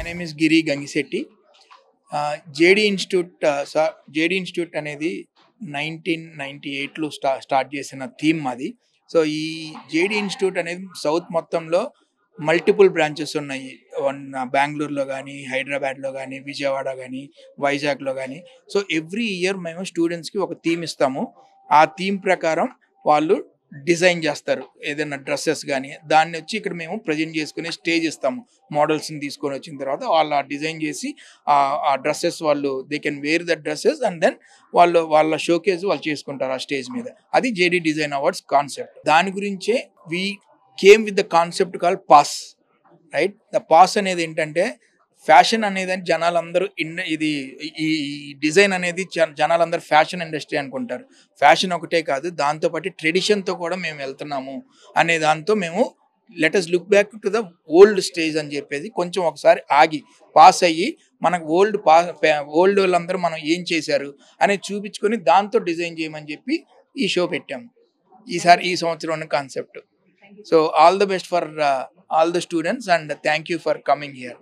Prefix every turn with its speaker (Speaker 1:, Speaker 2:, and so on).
Speaker 1: Name is Giri Gangishetty. JD institute JD institute అనేది 1998లో start చేసిన థీమ్ అది. సో ఈ జేడి ఇన్స్టిట్యూట్ అనేది సౌత్ మొత్తంలో మల్టిపుల్ బ్రాంచెస్ ఉన్నాయి. బెంగళూరులో కానీ, హైదరాబాద్లో కానీ, విజయవాడ కానీ, వైజాగ్లో కానీ. సో ఎవ్రీ ఇయర్ మేము స్టూడెంట్స్కి ఒక థీమ్ ఇస్తాము. ఆ థీమ్ ప్రకారం వాళ్ళు డిజైన్ చేస్తారు ఏదైనా డ్రెస్సెస్ కానీ. దాన్ని వచ్చి ఇక్కడ మేము ప్రజెంట్ చేసుకునే స్టేజ్ ఇస్తాము. మోడల్స్ని తీసుకొని వచ్చిన తర్వాత వాళ్ళు ఆ డిజైన్ చేసి ఆ డ్రెస్సెస్ వాళ్ళు they can wear the dresses and then వాళ్ళ షోకేజ్ వాళ్ళు చేసుకుంటారు ఆ స్టేజ్ మీద. అది జేడీ డిజైన్ అవార్డ్స్ కాన్సెప్ట్. దాని గురించే we came with the concept call pass, right. The pass అనేది ఏంటంటే ఫ్యాషన్ అనేది జనాలందరూ ఇది ఈ డిజైన్ అనేది జనాలందరూ ఫ్యాషన్ ఇండస్ట్రీ అనుకుంటారు. ఫ్యాషన్ ఒకటే కాదు, దాంతోపాటు ట్రెడిషన్తో కూడా మేము వెళ్తున్నాము అనే దాంతో మేము let us look back to the old stage అని చెప్పేసి కొంచెం ఒకసారి ఆగి పాస్ అయ్యి మనకు ఓల్డ్ వాళ్ళందరూ మనం ఏం చేశారు అనేది చూపించుకొని దాంతో డిజైన్ చేయమని చెప్పి ఈ షో పెట్టాము. ఈ సంవత్సరం ఉన్న concept. So all the best for all the students and thank you for coming here.